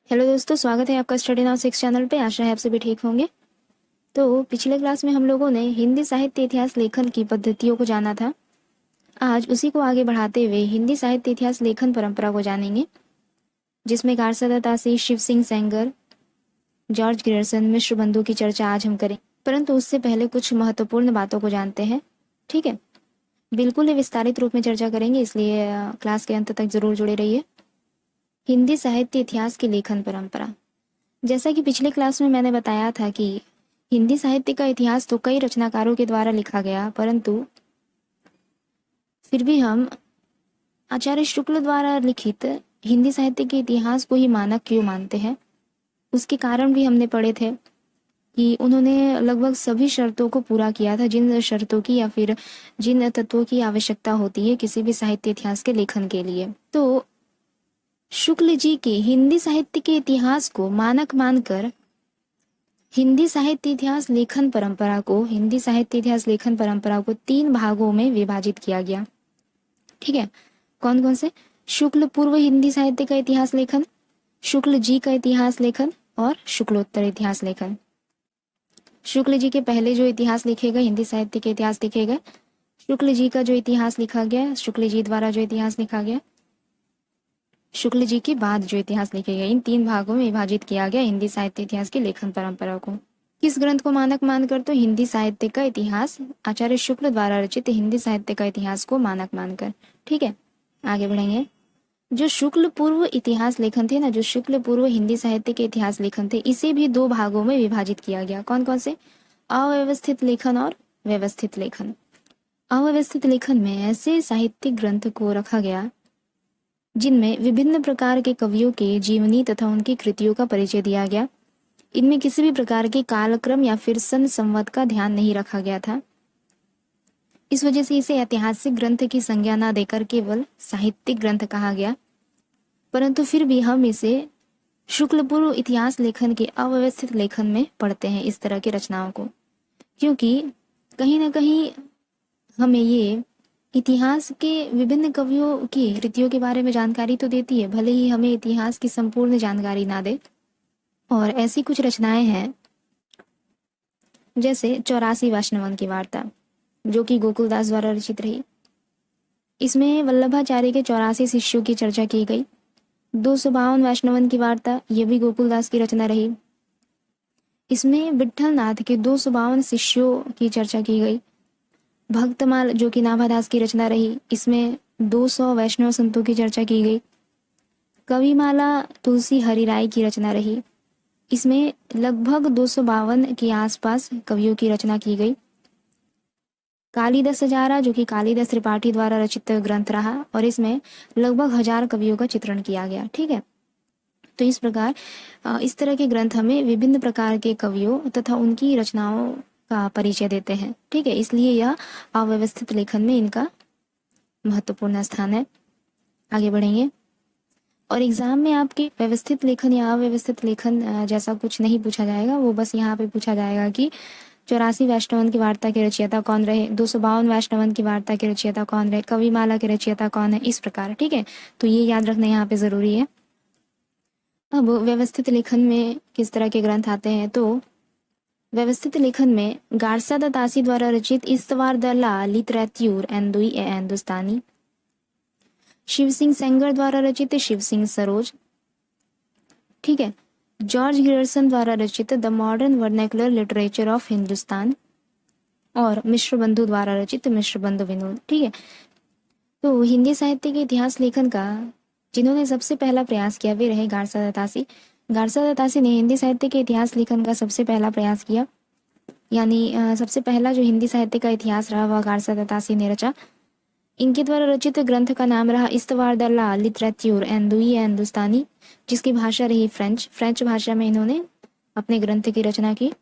Hello दोस्तों, स्वागत है आपका स्टडी नाउ 6 चैनल पे। आशा है आप सभी ठीक होंगे। तो पिछले क्लास में हम लोगों ने हिंदी साहित्य इतिहास लेखन की पद्धतियों को जाना था। आज उसी को आगे बढ़ाते हुए हिंदी साहित्य इतिहास लेखन परंपरा को जानेंगे, जिसमें Garcin de Tassy, Shiv Singh Sengar, George Grierson, Mishra Bandhu की चर्चा आज हम करें। परंतु उससे पहले कुछ महत्वपूर्ण बातों को जानते हैं। ठीक है, बिल्कुल ही विस्तारित रूप में चर्चा करेंगे, इसलिए क्लास के अंत तक जरूर जुड़े रहिए। हिंदी साहित्य इतिहास की लेखन परंपरा। जैसा कि पिछले क्लास में मैंने बताया था कि हिंदी साहित्य का इतिहास तो कई रचनाकारों के द्वारा लिखा गया, परंतु फिर भी हम आचार्य शुक्ल द्वारा लिखित हिंदी साहित्य के इतिहास को ही मानक क्यों मानते हैं। उसके कारण भी हमने पढ़े थे कि उन्होंने लगभग सभी शर्तों को पूरा किया था, जिन शर्तों की या फिर जिन तत्वों की आवश्यकता होती है किसी भी साहित्य इतिहास के लेखन के लिए। तो शुक्ल जी के हिंदी साहित्य के इतिहास को मानक मानकर हिंदी साहित्य इतिहास लेखन परंपरा को 3 भागों में विभाजित किया गया। ठीक है, कौन कौन से? शुक्ल पूर्व हिंदी साहित्य का इतिहास लेखन, शुक्ल जी का इतिहास लेखन और शुक्लोत्तर इतिहास लेखन। शुक्ल जी के पहले जो इतिहास लिखे गए, हिंदी साहित्य के इतिहास लिखे गए, शुक्ल जी का जो इतिहास लिखा गया, शुक्ल जी द्वारा जो इतिहास लिखा गया, शुक्ल जी के बाद जो इतिहास लिखे गए, इन 3 भागों में विभाजित किया गया हिंदी साहित्य इतिहास की लेखन परंपरा को। किस ग्रंथ को मानक मानकर? तो हिंदी साहित्य का इतिहास, आचार्य शुक्ल द्वारा रचित हिंदी साहित्य का इतिहास को मानक मानकर। ठीक है, आगे बढ़ेंगे। जो शुक्ल पूर्व इतिहास लेखन थे ना, जो शुक्ल पूर्व हिंदी साहित्य के इतिहास लेखन थे, इसे भी 2 भागों में विभाजित किया गया। कौन कौन से? अव्यवस्थित लेखन और व्यवस्थित लेखन। अव्यवस्थित लेखन में ऐसे साहित्यिक ग्रंथ को रखा गया जिनमें विभिन्न प्रकार के कवियों के जीवनी तथा उनकी कृतियों का परिचय दिया गया। इनमें किसी भी प्रकार के कालक्रम या फिर सन संवत का ध्यान नहीं रखा गया था। इस वजह से इसे ऐतिहासिक ग्रंथ की संज्ञा न देकर केवल साहित्यिक ग्रंथ कहा गया। परंतु फिर भी हम इसे शुक्ल पूर्व इतिहास लेखन के अव्यवस्थित लेखन में पढ़ते हैं, इस तरह की रचनाओं को, क्योंकि कहीं ना कहीं हमें ये इतिहास के विभिन्न कवियों की कृतियों के बारे में जानकारी तो देती है, भले ही हमें इतिहास की संपूर्ण जानकारी ना दे। और ऐसी कुछ रचनाएं हैं जैसे 84 वैष्णवन की वार्ता, जो कि गोकुलदास द्वारा रचित रही। इसमें वल्लभाचार्य के 84 शिष्यों की चर्चा की गई। 252 वैष्णवन की वार्ता, ये भी गोकुलदास की रचना रही। इसमें विट्ठल नाथ के 252 शिष्यों की चर्चा की गई। भक्तमाल, जो कि नाभादास की रचना रही, इसमें 200 वैष्णव संतों की चर्चा की गई। कविमाला तुलसी हरिराय की रचना रही। इसमें लगभग 252 के आसपास कवियों की रचना की गई। कालिदास सजारा, जो कि कालिदास त्रिपाठी द्वारा रचित ग्रंथ रहा, और इसमें लगभग 1000 कवियों का चित्रण किया गया। ठीक है, तो इस प्रकार इस तरह के ग्रंथ हमें विभिन्न प्रकार के कवियों तथा उनकी रचनाओं का परिचय देते हैं। ठीक है, इसलिए यह अव्यवस्थित लेखन में इनका महत्वपूर्ण स्थान है। आगे बढ़ेंगे। और एग्जाम में आपके व्यवस्थित लेखन या अव्यवस्थित लेखन जैसा कुछ नहीं पूछा जाएगा, वो बस यहाँ पे पूछा जाएगा कि 84 वैष्णवन की वार्ता के रचयिता कौन रहे, 252 वैष्णवन की वार्ता के रचयिता कौन रहे, कविमाला के रचयिता कौन है, इस प्रकार। ठीक है, तो ये याद रखना यहाँ पे जरूरी है। अब व्यवस्थित लेखन में किस तरह के ग्रंथ आते हैं? तो व्यवस्थित लेखन में गारसा दत्तासी द्वारा रचित इस्तवार द ला लितरेत्यूर एंदुई ए हिंदुस्तानी, शिव सिंह सेंगर द्वारा रचित शिव सिंह सरोज। ठीक है, जॉर्ज ग्रियर्सन द्वारा रचित the modern vernacular literature of Hindustan, और मिश्र बंधु द्वारा रचित मिश्र बंधु विनोद। ठीक है, तो हिंदी साहित्य के इतिहास लेखन का जिन्होंने सबसे पहला प्रयास किया वे रहे गारसा दत्तासी। गारसा दत्तासी ने हिंदी साहित्य के इतिहास लेखन का सबसे पहला प्रयास किया, यानी सबसे पहला जो हिंदी साहित्य का इतिहास रहा वह गारसा दत्तासी ने रचा। इनके द्वारा रचित ग्रंथ का नाम रहा इस्तवार द ला लिटरेच्यूर एंदुई ए हिंदुस्तानी, जिसकी भाषा रही फ्रेंच भाषा में इन्होंने अपने ग्रंथ की रचना की।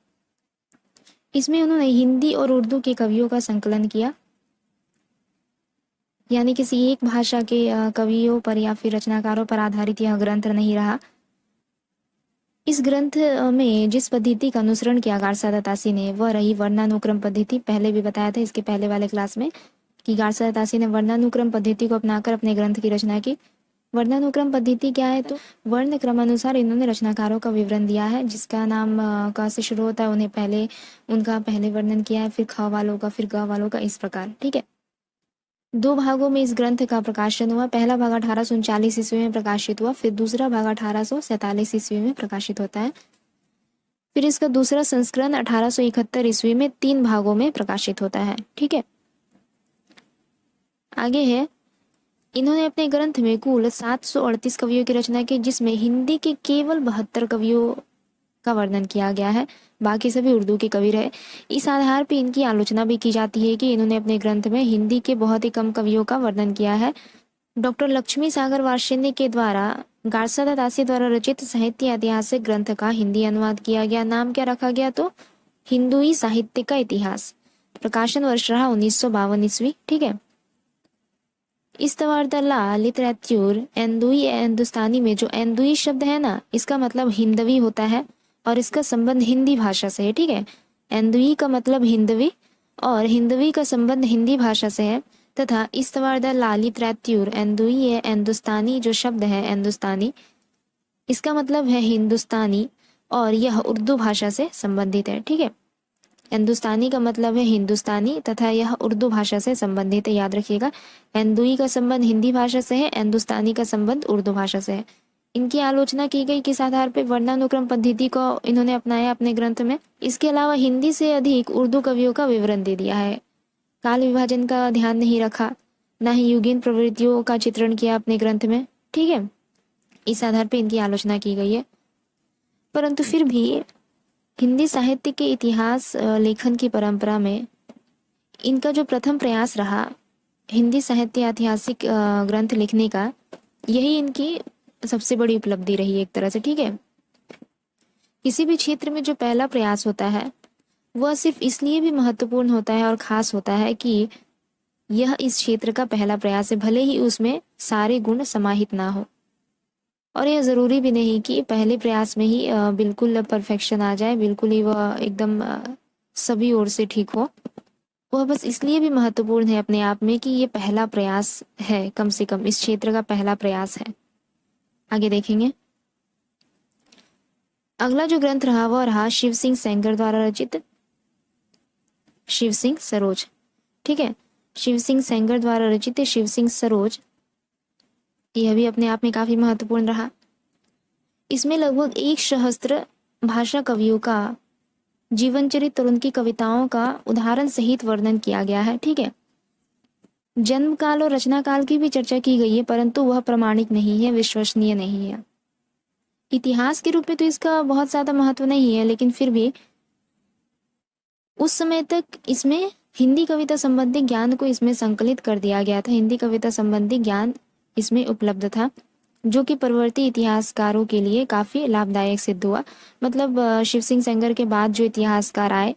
इसमें उन्होंने हिंदी और उर्दू के कवियों का संकलन किया, यानी किसी एक भाषा के कवियों पर या फिर रचनाकारों पर आधारित यह ग्रंथ नहीं रहा। इस ग्रंथ में जिस पद्धति का अनुसरण किया गारसा दत्तासी ने वह रही वर्णानुक्रम पद्धति। पहले भी बताया था इसके पहले वाले क्लास में कि गारसा दत्तासी ने वर्णानुक्रम पद्धति को अपनाकर अपने ग्रंथ की रचना की। वर्णानुक्रम पद्धति क्या है? तो वर्ण क्रमानुसार इन्होंने रचनाकारों का विवरण दिया है। जिसका नाम क से शुरू होता है उन्हें उनका पहले वर्णन किया है, फिर ख वालों का, फिर ग वालों का, इस प्रकार। ठीक है। 2 भागों में इस ग्रंथ का प्रकाशन हुआ। पहला भाग 1839 ईस्वी में प्रकाशित हुआ, फिर दूसरा भाग 1847 ईस्वी में प्रकाशित होता है। फिर इसका दूसरा संस्करण 1871 ईस्वी में 3 भागों में प्रकाशित होता है। ठीक है। आगे है, इन्होंने अपने ग्रंथ में कुल 738 कवियों की रचना की, जिसमें हिंदी के केवल 72 कवियों का वर्णन किया गया है, बाकी सभी उर्दू के कवि रहे। इस आधार पर इनकी आलोचना भी की जाती है कि इन्होंने अपने ग्रंथ में हिंदी के बहुत ही कम कवियों का वर्णन किया है। डॉक्टर लक्ष्मी सागर वार्ष्णेय के द्वारा गारसादा दासी द्वारा रचित साहित्य ऐतिहासिक ग्रंथ का हिंदी अनुवाद किया गया। नाम क्या रखा गया? तो हिंदुई साहित्य का इतिहास। प्रकाशन वर्ष रहा 1952 ईस्वी। ठीक है। इस्तवारदल्ला लिटरेच्योर एंदुई हिंदुस्तानी में जो एंदुई शब्द है ना, इसका मतलब हिंदवी होता है और इसका संबंध हिंदी भाषा से है। ठीक है। एंदुई का मतलब हिंदवी और हिंदवी का संबंध हिंदी भाषा से है, तथा इस्तवारदल्ला लिटरेच्योर एंदुई हिंदुस्तानी जो शब्द है हिंदुस्तानी, इसका मतलब है हिंदुस्तानी और यह उर्दू भाषा से संबंधित है। ठीक है। हिंदुस्तानी का मतलब है हिंदुस्तानी तथा यह उर्दू भाषा से संबंधित है, याद रखिएगा। एंदुई का संबंध हिंदी भाषा से है, हिंदुस्तानी का संबंध उर्दू भाषा से है। इनकी आलोचना की गई किस आधार पर? वर्णानुक्रम पद्धति को इन्होंने अपनाया अपने ग्रंथ में। इसके अलावा हिंदी से अधिक उर्दू कवियों का विवरण दे दिया है। काल विभाजन का ध्यान नहीं रखा, न ही युगीन प्रवृत्तियों का चित्रण किया अपने ग्रंथ में। ठीक है। इस आधार पर इनकी आलोचना की गई है। परंतु फिर भी हिंदी साहित्य के इतिहास लेखन की परंपरा में इनका जो प्रथम प्रयास रहा हिंदी साहित्य ऐतिहासिक ग्रंथ लिखने का, यही इनकी सबसे बड़ी उपलब्धि रही एक तरह से। ठीक है। किसी भी क्षेत्र में जो पहला प्रयास होता है वह सिर्फ इसलिए भी महत्वपूर्ण होता है और खास होता है कि यह इस क्षेत्र का पहला प्रयास है, भले ही उसमें सारे गुण समाहित ना हो। और यह ज़रूरी भी नहीं कि पहले प्रयास में ही बिल्कुल परफेक्शन आ जाए, बिल्कुल ही वह एकदम सभी ओर से ठीक हो। वह बस इसलिए भी महत्वपूर्ण है अपने आप में कि ये पहला प्रयास है, कम से कम इस क्षेत्र का पहला प्रयास है। आगे देखेंगे। अगला जो ग्रंथ रहा वह रहा शिव सिंह सेंगर द्वारा रचित शिव सिंह सरोज। ठीक है। शिव सिंह सेंगर द्वारा रचित शिव सिंह सरोज, यह भी अपने आप में काफी महत्वपूर्ण रहा। इसमें लगभग 1 सहस्त्र भाषा कवियों का जीवन चरित्र और उनकी कविताओं का उदाहरण सहित वर्णन किया गया है। ठीक है। जन्म काल और रचना काल की भी चर्चा की गई है, परंतु वह प्रमाणिक नहीं है, विश्वसनीय नहीं है। इतिहास के रूप में तो इसका बहुत ज्यादा महत्व नहीं है, लेकिन फिर भी उस समय तक इसमें हिंदी कविता संबंधी ज्ञान को इसमें संकलित कर दिया गया था। हिंदी कविता संबंधी ज्ञान इसमें उपलब्ध था, जो कि परवर्ती इतिहासकारों के लिए काफी लाभदायक सिद्ध हुआ। मतलब शिव सिंह सेंगर के बाद जो इतिहासकार आए,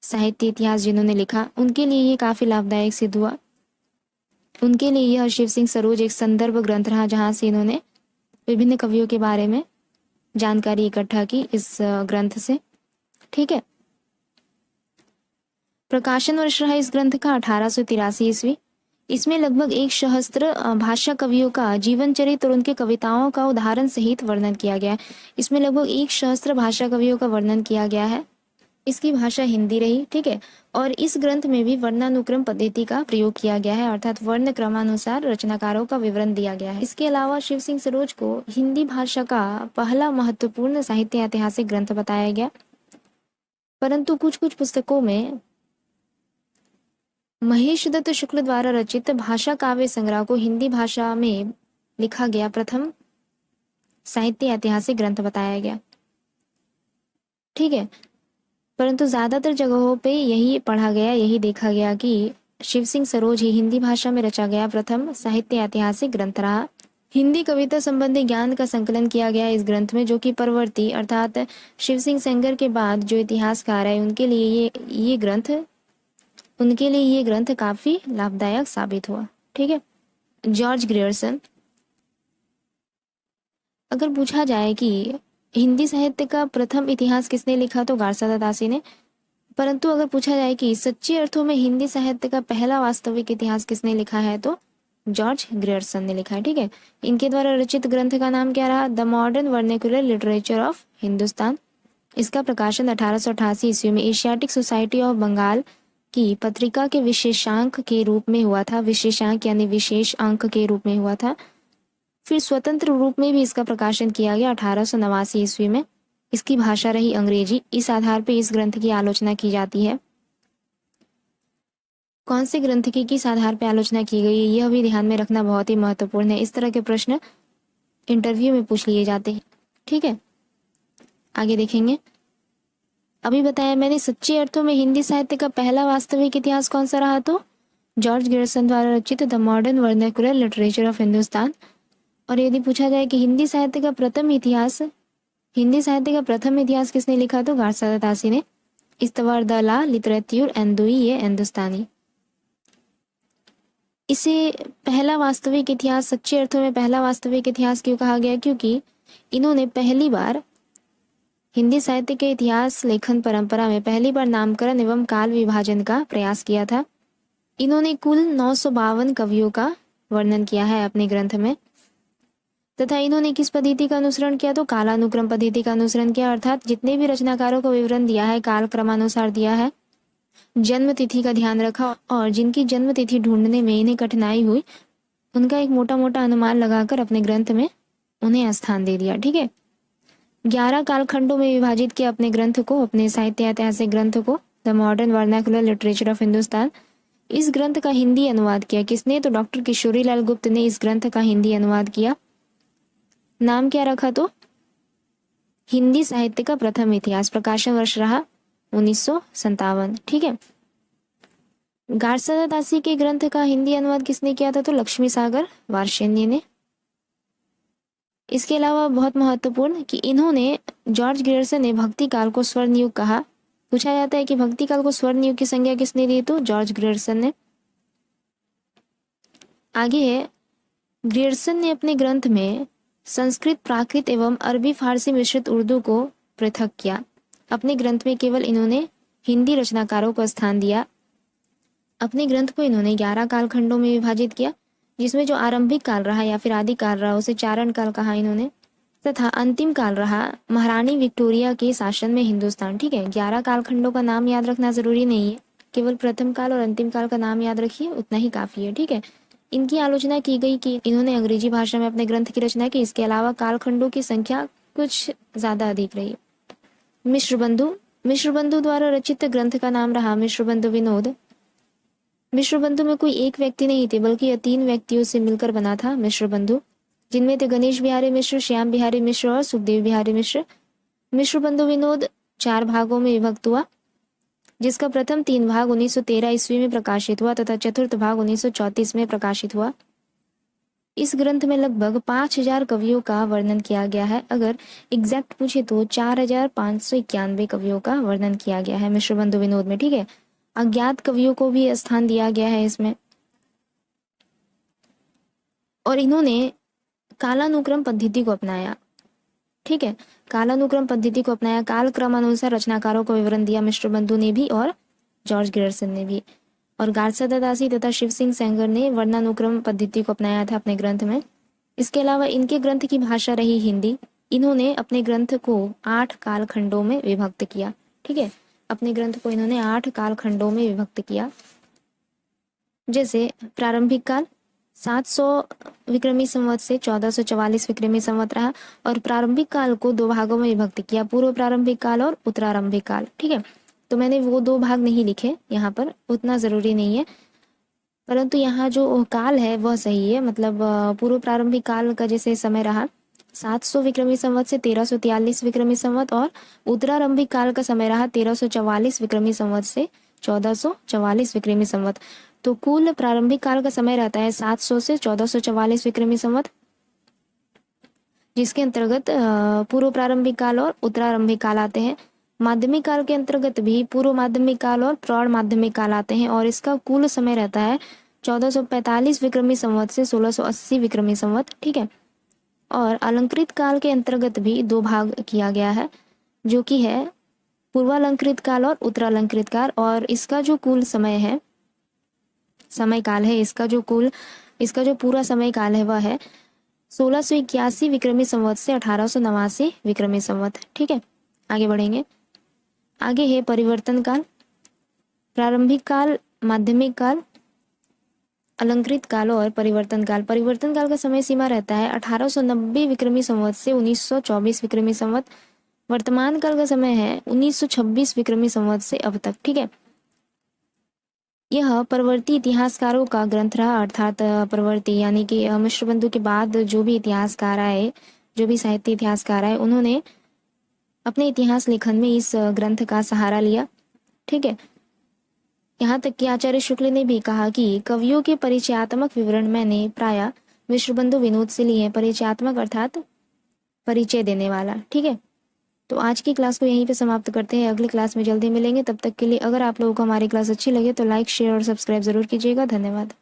साहित्य इतिहास जिन्होंने लिखा, उनके लिए ये काफी लाभदायक सिद्ध हुआ। उनके लिए यह शिव सिंह सरोज एक संदर्भ ग्रंथ रहा, जहां से इन्होंने विभिन्न कवियों के बारे में जानकारी इकट्ठा की इस ग्रंथ से। ठीक है। प्रकाशन वर्ष रहा इस ग्रंथ का 1883 ईस्वी। इसमें लगभग 1 सहस्त्र भाषा कवियों का जीवन चरित्र और उनके कविताओं का उदाहरण सहित वर्णन किया गया है। इसमें लगभग 1 सहस्त्र भाषा कवियों का वर्णन किया गया है। इसकी भाषा हिंदी रही। ठीक है। और इस ग्रंथ में भी वर्णानुक्रम पद्धति का प्रयोग किया गया है, अर्थात वर्ण क्रमानुसार रचनाकारों का विवरण दिया गया है। इसके अलावा शिव सिंह सरोज को हिंदी भाषा का पहला महत्वपूर्ण साहित्य ऐतिहासिक ग्रंथ बताया गया। परंतु कुछ कुछ पुस्तकों में महेश दत्त शुक्ल द्वारा रचित भाषा काव्य संग्रह को हिंदी भाषा में लिखा गया प्रथम साहित्य ऐतिहासिक ग्रंथ बताया गया। ठीक है। परंतु ज्यादातर जगहों पे यही पढ़ा गया, यही देखा गया कि शिव सिंह सरोज ही हिंदी भाषा में रचा गया प्रथम साहित्य ऐतिहासिक ग्रंथ रहा। हिंदी कविता संबंधी ज्ञान का संकलन किया गया इस ग्रंथ में, जो कि परवर्ती अर्थात शिव सिंह सेंगर के बाद जो इतिहासकार है उनके लिए ये ग्रंथ काफी लाभदायक साबित हुआ। ठीक है। George Grierson. अगर पूछा जाए कि हिंदी साहित्य का प्रथम इतिहास किसने लिखा, तो गारसादा दासी ने। परंतु अगर पूछा जाए कि सच्चे अर्थों में हिंदी साहित्य का पहला वास्तविक इतिहास किसने लिखा है, तो जॉर्ज ग्रियर्सन ने लिखा है। ठीक है, इनके द्वारा रचित ग्रंथ का नाम क्या रहा? The modern vernacular literature of Hindustan. इसका प्रकाशन 1888 ईस्वी में एशियाटिक सोसाइटी ऑफ बंगाल की पत्रिका के विशेषांक के रूप में हुआ था। विशेषांक यानी विशेष अंक के रूप में हुआ था। फिर स्वतंत्र रूप में भी इसका प्रकाशन किया गया 1889 ईस्वी में। इसकी भाषा रही अंग्रेजी। इस आधार पर इस ग्रंथ की आलोचना की जाती है। कौन से ग्रंथ की किस आधार पर आलोचना की गई है, यह भी ध्यान में रखना बहुत ही महत्वपूर्ण है। इस तरह के प्रश्न इंटरव्यू में पूछ लिए जाते हैं। ठीक है, आगे देखेंगे। अभी बताया मैंने, सच्चे अर्थों में हिंदी साहित्य का पहला वास्तविक इतिहास कौन सा रहा? तो जॉर्ज ग्रियर्सन द्वारा रचित the modern vernacular literature of Hindustan. और यदि पूछा जाए कि हिंदी साहित्य का प्रथम इतिहास किसने लिखा? तो गार्सा दासी ने। इस्तवार द ला लिटरेच्यूर एंदुई ये हिंदुस्तानी। इसे पहला वास्तविक इतिहास, सच्चे अर्थों में पहला वास्तविक इतिहास क्यों कहा गया? क्योंकि इन्होंने पहली बार हिंदी साहित्य के इतिहास लेखन परंपरा में पहली बार नामकरण एवं काल विभाजन का प्रयास किया था। इन्होंने कुल 952 कवियों का वर्णन किया है अपने ग्रंथ में। तथा इन्होंने किस पद्धति का अनुसरण किया? तो कालानुक्रम पद्धति का अनुसरण किया, अर्थात जितने भी रचनाकारों को विवरण दिया है काल क्रमानुसार दिया है। जन्म तिथि का ध्यान रखा और जिनकी जन्म तिथि ढूंढने में इन्हें कठिनाई हुई उनका एक मोटा मोटा अनुमान लगाकर अपने ग्रंथ में उन्हें स्थान दे दिया। ठीक है, 11 कालखंडों में विभाजित किया अपने ग्रंथ को, अपने साहित्य ऐतिहासिक ग्रंथ को, the modern vernacular literature of Hindustan. इस ग्रंथ का हिंदी अनुवाद किया किसने? तो डॉक्टर किशोरी लाल गुप्त ने इस ग्रंथ का हिंदी अनुवाद किया। नाम क्या रखा? तो हिंदी साहित्य का प्रथम इतिहास। प्रकाशन वर्ष रहा 1957। ठीक है, गार्सा दासी के ग्रंथ का हिंदी अनुवाद किसने किया था? तो लक्ष्मी सागर वार्ष्णेय ने। इसके अलावा बहुत महत्वपूर्ण कि इन्होंने, जॉर्ज ग्रियर्सन ने भक्ति काल को स्वर्ण युग कहा। पूछा जाता है कि भक्ति काल को स्वर्ण युग की संज्ञा किसने दी? तो जॉर्ज ग्रियर्सन ने। आगे है, ग्रियर्सन ने अपने ग्रंथ में संस्कृत, प्राकृत एवं अरबी फारसी मिश्रित उर्दू को पृथक किया। अपने ग्रंथ में केवल इन्होंने हिंदी रचनाकारों को स्थान दिया। अपने ग्रंथ को इन्होंने 11 कालखंडों में विभाजित किया, जिसमें जो आरंभिक काल रहा या फिर आदि काल रहा उसे चारण काल कहा इन्होंने, तथा अंतिम काल रहा महारानी विक्टोरिया के शासन में हिंदुस्तान। ठीक है, 11 कालखंडों का नाम याद रखना जरूरी नहीं है, केवल प्रथम काल और अंतिम काल का नाम याद रखिए, उतना ही काफी है। ठीक है, इनकी आलोचना की गई कि इन्होंने अंग्रेजी भाषा में अपने ग्रंथ की रचना की। इसके अलावा कालखंडों की संख्या कुछ ज्यादा अधिक रही। मिश्र बंधु द्वारा रचित ग्रंथ का नाम रहा मिश्र बंधु विनोद। मिश्र बंधु में कोई एक व्यक्ति नहीं थे, बल्कि यह 3 व्यक्तियों से मिलकर बना था मिश्र बंधु, जिनमें थे गणेश बिहारी मिश्र, श्याम बिहारी मिश्र और सुखदेव बिहारी मिश्र। मिश्र बंधु विनोद 4 भागों में विभक्त हुआ, जिसका प्रथम 3 भाग 1913 ईस्वी में प्रकाशित हुआ तथा चतुर्थ भाग 1934 में प्रकाशित हुआ। इस ग्रंथ में लगभग 5000 कवियों का वर्णन किया गया है। अगर एग्जैक्ट पूछे तो 4591 कवियों का वर्णन किया गया है मिश्र बंधु विनोद में। ठीक है, अज्ञात कवियों को भी स्थान दिया गया है इसमें। और इन्होंने कालानुक्रम पद्धति को अपनाया। ठीक है, कालानुक्रम पद्धति को अपनाया, काल क्रमानुसार रचनाकारों को विवरण दिया मिश्र बंधु ने भी और जॉर्ज ग्रियर्सन ने भी। और गार्सा दासी तथा शिव सिंह सेंगर ने वर्णानुक्रम पद्धति को अपनाया था अपने ग्रंथ में। इसके अलावा इनके ग्रंथ की भाषा रही हिंदी। इन्होंने अपने ग्रंथ को 8 कालखंडों में विभक्त किया। ठीक है, अपने ग्रंथ को इन्होंने 8 कालखंडों में विभक्त किया। जैसे प्रारंभिक काल 700 विक्रमी संवत से 1444 विक्रमी संवत रहा, और प्रारंभिक काल को 2 भागों में विभक्त किया, पूर्व प्रारंभिक काल और उत्तरारंभिक काल। ठीक है, तो मैंने वो 2 भाग नहीं लिखे यहाँ पर, उतना जरूरी नहीं है, परंतु यहाँ जो काल है वह सही है। मतलब पूर्व प्रारंभिक काल का जैसे समय रहा 700 विक्रमी संवत से 1343 विक्रमी संवत, और उत्तरारंभिक काल का समय रहा 1344 विक्रमी संवत से 1444 विक्रमी संवत। तो कुल प्रारंभिक काल का समय रहता है 700 से 1444 विक्रमी संवत, जिसके अंतर्गत पूर्व प्रारंभिक काल और उत्तरारंभिक काल आते हैं। माध्यमिक काल के अंतर्गत भी पूर्व माध्यमिक काल और प्रौढ़ माध्यमिक काल आते हैं, और इसका कुल समय रहता है 1445 विक्रमी संवत से 1680 विक्रमी संवत। ठीक है, और अलंकृत काल के अंतर्गत भी 2 भाग किया गया है, जो कि है पूर्वालंकृत काल और उत्तरालंकृत काल। और इसका जो कुल समय है, समय काल है, इसका जो कुल इसका जो पूरा समय काल है वह है 1681 विक्रमी संवत से 1889 विक्रमी संवत। ठीक है, आगे बढ़ेंगे। आगे है परिवर्तन काल, प्रारंभिक काल, माध्यमिक काल, अलंकृत काल और परिवर्तन काल। परिवर्तन काल का समय सीमा रहता है 1890 विक्रमी संवत से 1924 विक्रमी संवत। वर्तमान काल का समय है 1926 विक्रमी संवत से अब तक। ठीक है, यह परवर्ती इतिहासकारों का ग्रंथ रहा, अर्थात परवर्ती यानी कि मिश्रबंधु के बाद जो भी इतिहासकार आए, जो भी साहित्य इतिहासकार आए, उन्होंने अपने इतिहास लेखन में इस ग्रंथ का सहारा लिया। ठीक है, यहाँ तक कि आचार्य शुक्ल ने भी कहा कि कवियों के परिचयात्मक विवरण मैंने प्राय मिश्रबंधु विनोद से लिए हैं। परिचयात्मक अर्थात परिचय देने वाला। ठीक है, तो आज की क्लास को यहीं पे समाप्त करते हैं, अगली क्लास में जल्दी मिलेंगे। तब तक के लिए अगर आप लोगों को हमारी क्लास अच्छी लगे तो लाइक, शेयर और सब्सक्राइब जरूर कीजिएगा। धन्यवाद।